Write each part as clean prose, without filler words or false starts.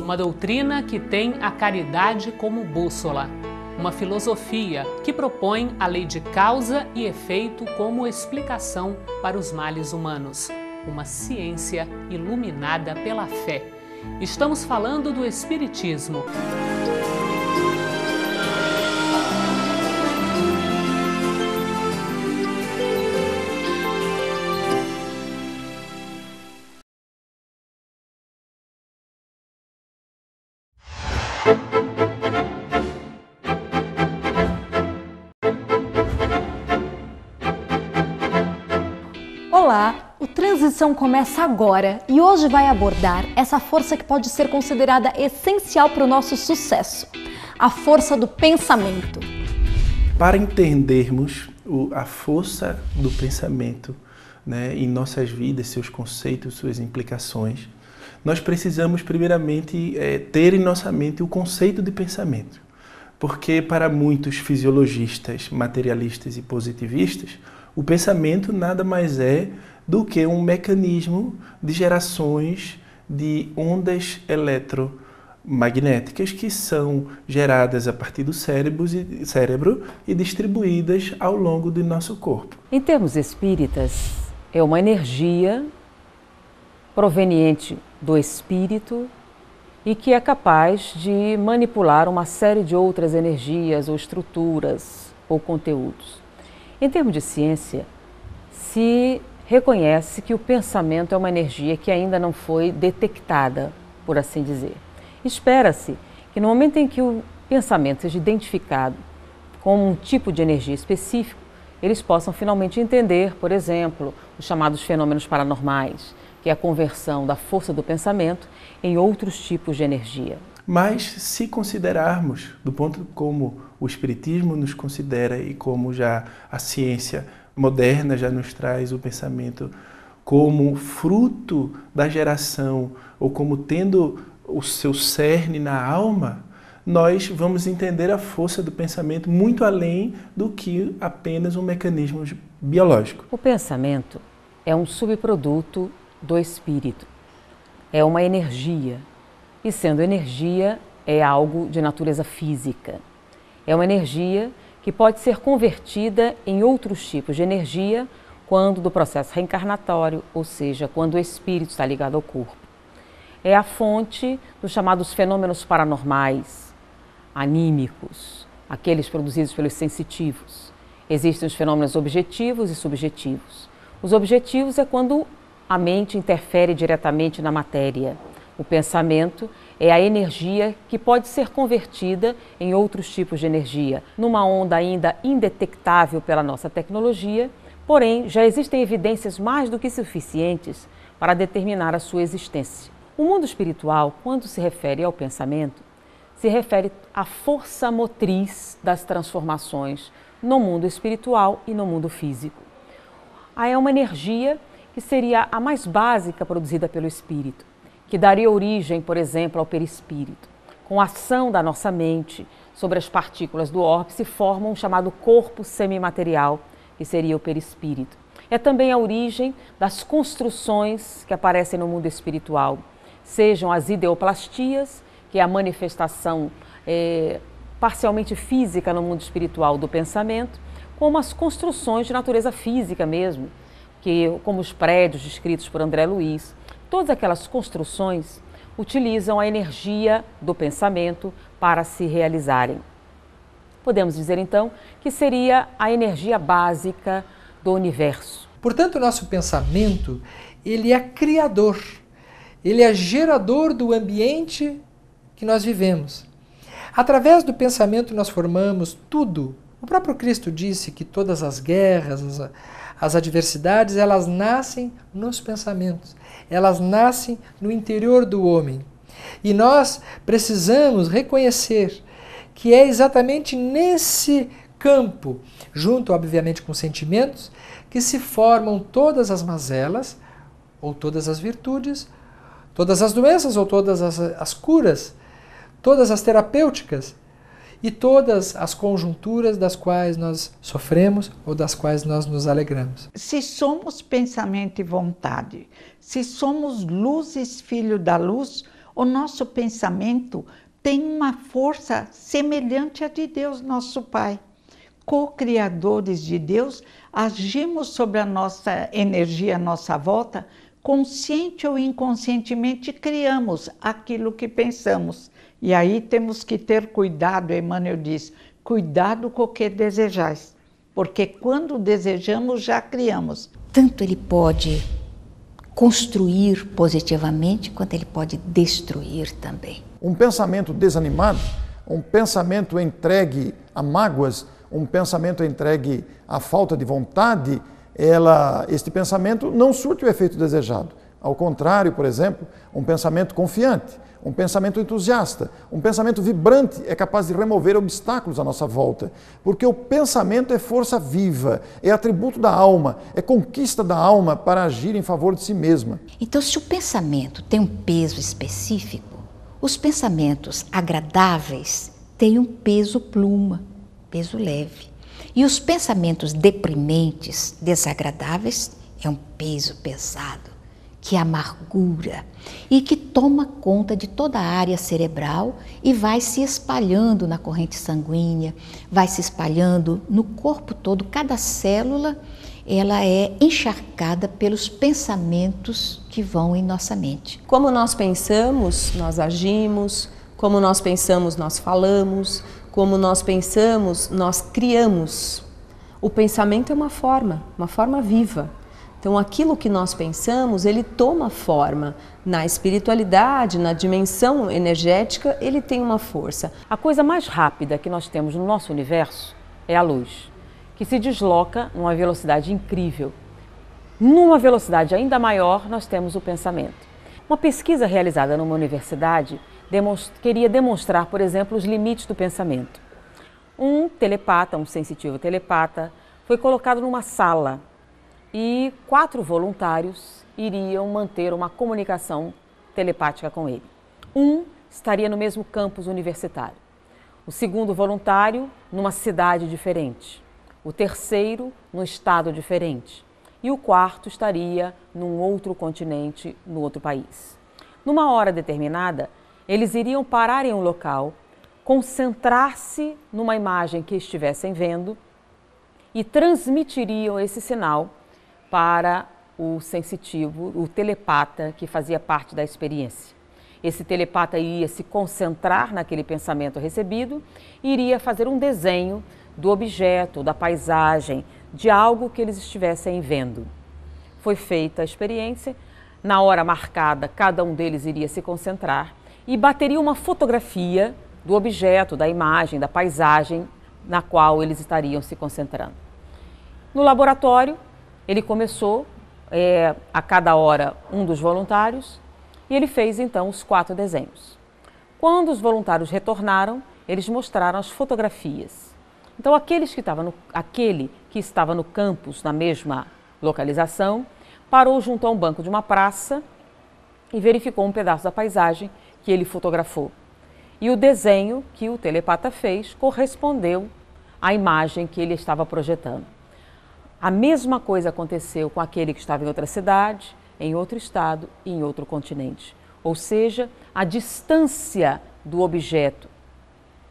uma doutrina que tem a caridade como bússola, uma filosofia que propõe a lei de causa e efeito como explicação para os males humanos, uma ciência iluminada pela fé. Estamos falando do Espiritismo. Olá, o Transição começa agora e hoje vai abordar essa força que pode ser considerada essencial para o nosso sucesso, a força do pensamento. Para entendermos a força do pensamento, em nossas vidas, seus conceitos, suas implicações, nós precisamos primeiramente ter em nossa mente o conceito de pensamento. Porque para muitos fisiologistas, materialistas e positivistas, o pensamento nada mais é do que um mecanismo de gerações de ondas eletromagnéticas que são geradas a partir do cérebro e distribuídas ao longo do nosso corpo. Em termos espíritas, é uma energia proveniente do espírito e que é capaz de manipular uma série de outras energias ou estruturas ou conteúdos. Em termos de ciência, se reconhece que o pensamento é uma energia que ainda não foi detectada, por assim dizer. Espera-se que no momento em que o pensamento seja identificado como um tipo de energia específico, eles possam finalmente entender, por exemplo, os chamados fenômenos paranormais, que é a conversão da força do pensamento em outros tipos de energia. Mas se considerarmos, do ponto como o Espiritismo nos considera e como já a ciência moderna já nos traz o pensamento como fruto da geração ou como tendo o seu cerne na alma, nós vamos entender a força do pensamento muito além do que apenas um mecanismo biológico. O pensamento é um subproduto do espírito, é uma energia. E sendo energia, é algo de natureza física. É uma energia que pode ser convertida em outros tipos de energia quando do processo reencarnatório, ou seja, quando o espírito está ligado ao corpo. É a fonte dos chamados fenômenos paranormais, anímicos, aqueles produzidos pelos sensitivos. Existem os fenômenos objetivos e subjetivos. Os objetivos é quando a mente interfere diretamente na matéria. O pensamento é a energia que pode ser convertida em outros tipos de energia, numa onda ainda indetectável pela nossa tecnologia, porém já existem evidências mais do que suficientes para determinar a sua existência. O mundo espiritual, quando se refere ao pensamento, se refere à força motriz das transformações no mundo espiritual e no mundo físico. É uma energia que seria a mais básica produzida pelo espírito, que daria origem, por exemplo, ao perispírito. Com a ação da nossa mente sobre as partículas do orbe, se forma um chamado corpo semimaterial, que seria o perispírito. É também a origem das construções que aparecem no mundo espiritual, sejam as ideoplastias, que é a manifestação parcialmente física no mundo espiritual do pensamento, como as construções de natureza física mesmo, como os prédios descritos por André Luiz. Todas aquelas construções utilizam a energia do pensamento para se realizarem. Podemos dizer, então, que seria a energia básica do universo. Portanto, o nosso pensamento, ele é criador, ele é gerador do ambiente que nós vivemos. Através do pensamento nós formamos tudo. O próprio Cristo disse que todas as guerras, as adversidades, elas nascem nos pensamentos, elas nascem no interior do homem. E nós precisamos reconhecer que é exatamente nesse campo, junto obviamente com sentimentos, que se formam todas as mazelas, ou todas as virtudes, todas as doenças ou todas as curas, todas as terapêuticas, e todas as conjunturas das quais nós sofremos ou das quais nós nos alegramos. Se somos pensamento e vontade, se somos luzes, filho da luz, O nosso pensamento tem uma força semelhante à de Deus, nosso Pai. Co-criadores de Deus, agimos sobre a nossa energia à nossa volta, consciente ou inconscientemente criamos aquilo que pensamos. E aí temos que ter cuidado, Emmanuel diz, cuidado com o que desejais, porque quando desejamos já criamos. Tanto ele pode construir positivamente, quanto ele pode destruir também. Um pensamento desanimado, um pensamento entregue a mágoas, um pensamento entregue à falta de vontade, este pensamento não surte o efeito desejado. Ao contrário, por exemplo, um pensamento confiante, um pensamento entusiasta, um pensamento vibrante é capaz de remover obstáculos à nossa volta, porque o pensamento é força viva, é atributo da alma, é conquista da alma para agir em favor de si mesma. Então, se o pensamento tem um peso específico, os pensamentos agradáveis têm um peso pluma, peso leve. E os pensamentos deprimentes, desagradáveis, é um peso pesado, que é amargura e que toma conta de toda a área cerebral e vai se espalhando na corrente sanguínea, vai se espalhando no corpo todo. Cada célula, ela é encharcada pelos pensamentos que vão em nossa mente. Como nós pensamos, nós agimos. Como nós pensamos, nós falamos. Como nós pensamos, nós criamos. O pensamento é uma forma viva. Então, aquilo que nós pensamos, ele toma forma. Na espiritualidade, na dimensão energética, ele tem uma força. A coisa mais rápida que nós temos no nosso universo é a luz, que se desloca numa velocidade incrível. Numa velocidade ainda maior, nós temos o pensamento. Uma pesquisa realizada numa universidade queria demonstrar, por exemplo, os limites do pensamento. Um telepata, um sensitivo telepata, foi colocado numa sala e 4 voluntários iriam manter uma comunicação telepática com ele. Um estaria no mesmo campus universitário, o segundo voluntário numa cidade diferente, o terceiro num estado diferente e o quarto estaria num outro continente, no outro país. Numa hora determinada, eles iriam parar em um local, concentrar-se numa imagem que estivessem vendo e transmitiriam esse sinal para o sensitivo, o telepata que fazia parte da experiência. Esse telepata iria se concentrar naquele pensamento recebido e iria fazer um desenho do objeto, da paisagem, de algo que eles estivessem vendo. Foi feita a experiência, na hora marcada, cada um deles iria se concentrar e bateria uma fotografia do objeto, da imagem, da paisagem na qual eles estariam se concentrando. No laboratório, ele começou, a cada hora, um dos voluntários, e ele fez então os 4 desenhos. Quando os voluntários retornaram, eles mostraram as fotografias. Então, aquele que estava no campus, na mesma localização, parou junto a um banco de uma praça e verificou um pedaço da paisagem que ele fotografou. E o desenho que o telepata fez correspondeu à imagem que ele estava projetando. A mesma coisa aconteceu com aquele que estava em outra cidade, em outro estado e em outro continente. Ou seja, a distância do objeto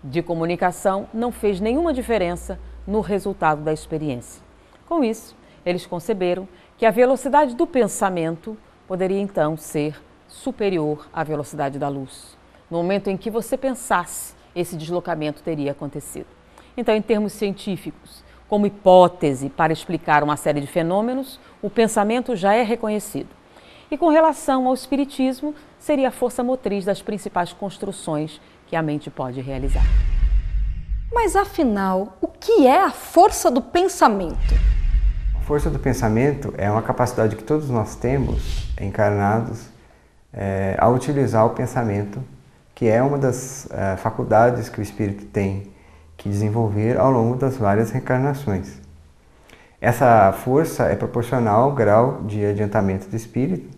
de comunicação não fez nenhuma diferença no resultado da experiência. Com isso, eles conceberam que a velocidade do pensamento poderia então ser superior à velocidade da luz. No momento em que você pensasse, esse deslocamento teria acontecido. Então, em termos científicos, como hipótese para explicar uma série de fenômenos, o pensamento já é reconhecido. E com relação ao espiritismo, seria a força motriz das principais construções que a mente pode realizar. Mas afinal, o que é a força do pensamento? A força do pensamento é uma capacidade que todos nós temos, encarnados, a utilizar o pensamento, que é uma das faculdades que o espírito tem que desenvolver ao longo das várias reencarnações. Essa força é proporcional ao grau de adiantamento do espírito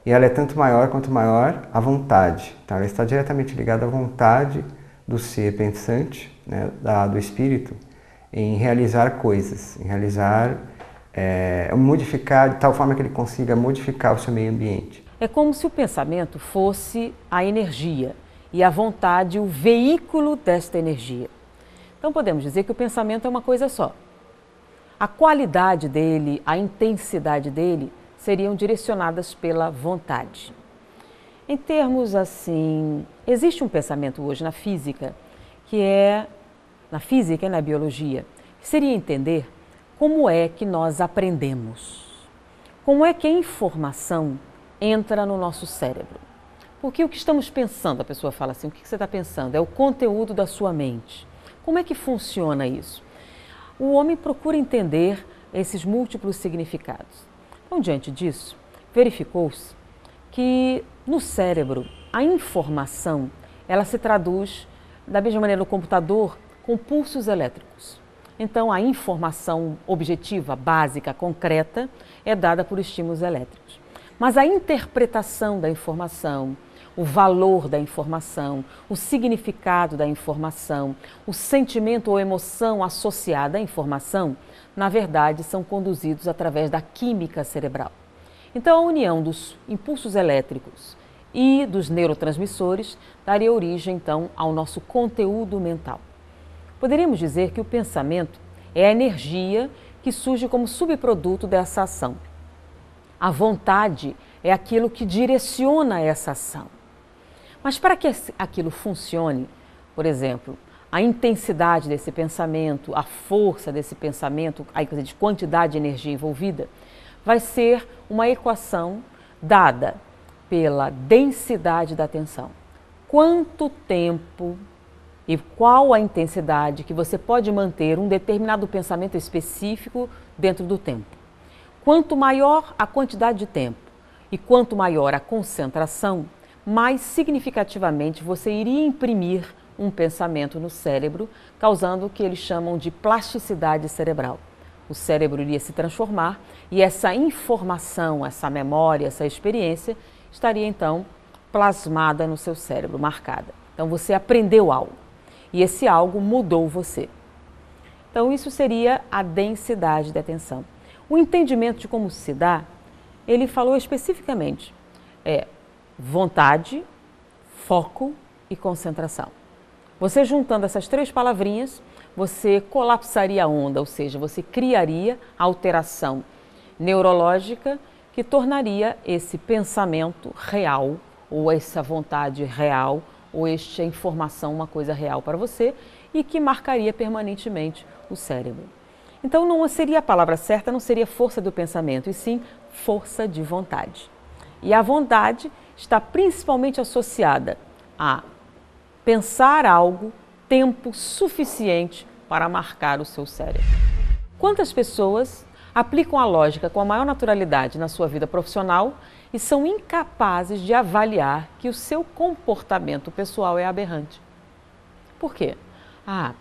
e ela é tanto maior quanto maior a vontade. Então, ela está diretamente ligada à vontade do ser pensante, né, do espírito, em realizar coisas, em realizar, modificar de tal forma que ele consiga modificar o seu meio ambiente. É como se o pensamento fosse a energia e a vontade o veículo desta energia. Então podemos dizer que o pensamento é uma coisa só. A qualidade dele, a intensidade dele seriam direcionadas pela vontade. Em termos assim, existe um pensamento hoje na física, na física e na biologia, que seria entender como é que nós aprendemos. Como é que a informação entra no nosso cérebro? Porque o que estamos pensando, a pessoa fala assim, o que você está pensando? É o conteúdo da sua mente. Como é que funciona isso? O homem procura entender esses múltiplos significados. Então, diante disso, verificou-se que no cérebro a informação ela se traduz da mesma maneira no computador com pulsos elétricos. Então, a informação objetiva, básica, concreta, é dada por estímulos elétricos. Mas a interpretação da informação, o valor da informação, o significado da informação, o sentimento ou emoção associada à informação, na verdade, são conduzidos através da química cerebral. Então, a união dos impulsos elétricos e dos neurotransmissores daria origem, então, ao nosso conteúdo mental. Poderíamos dizer que o pensamento é a energia que surge como subproduto dessa ação. A vontade é aquilo que direciona essa ação. Mas para que aquilo funcione, por exemplo, a intensidade desse pensamento, a força desse pensamento, a de quantidade de energia envolvida, vai ser uma equação dada pela densidade da atenção. Quanto tempo e qual a intensidade que você pode manter um determinado pensamento específico dentro do tempo. Quanto maior a quantidade de tempo e quanto maior a concentração, mais significativamente você iria imprimir um pensamento no cérebro, causando o que eles chamam de plasticidade cerebral. O cérebro iria se transformar e essa informação, essa memória, essa experiência estaria então plasmada no seu cérebro, marcada. Então você aprendeu algo e esse algo mudou você. Então isso seria a densidade da atenção. O entendimento de como se dá, ele falou especificamente, vontade, foco e concentração. Você juntando essas três palavrinhas, você colapsaria a onda, ou seja, você criaria alteração neurológica que tornaria esse pensamento real, ou essa vontade real, ou esta informação uma coisa real para você e que marcaria permanentemente o cérebro. Então não seria a palavra certa, não seria força do pensamento, e sim força de vontade. E a vontade está principalmente associada a pensar algo tempo suficiente para marcar o seu cérebro. Quantas pessoas aplicam a lógica com a maior naturalidade na sua vida profissional e são incapazes de avaliar que o seu comportamento pessoal é aberrante? Por quê?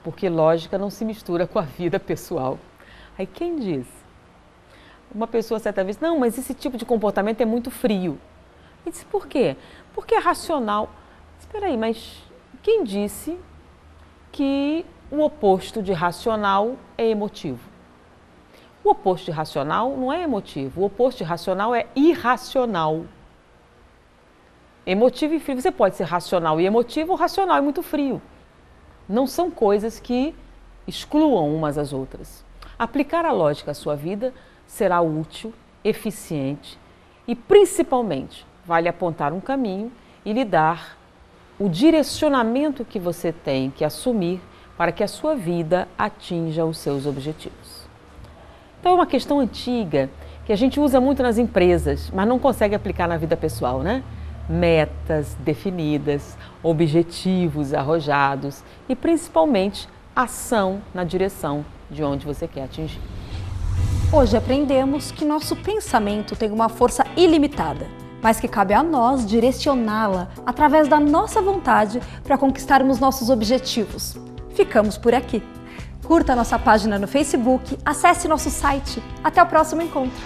Porque lógica não se mistura com a vida pessoal. Aí quem diz? Uma pessoa certa vez, não, mas esse tipo de comportamento é muito frio. E disse, por quê? Porque é racional. Espera aí, mas quem disse que o oposto de racional é emotivo? O oposto de racional não é emotivo, o oposto de racional é irracional. Emotivo e frio, você pode ser racional e emotivo ou racional e muito frio. Não são coisas que excluam umas às outras. Aplicar a lógica à sua vida será útil, eficiente e, principalmente, vale apontar um caminho e lhe dar o direcionamento que você tem que assumir para que a sua vida atinja os seus objetivos. Então é uma questão antiga que a gente usa muito nas empresas, mas não consegue aplicar na vida pessoal, né? Metas definidas, objetivos arrojados e principalmente ação na direção de onde você quer atingir. Hoje aprendemos que nosso pensamento tem uma força ilimitada, mas que cabe a nós direcioná-la através da nossa vontade para conquistarmos nossos objetivos. Ficamos por aqui. Curta nossa página no Facebook, acesse nosso site. Até o próximo encontro!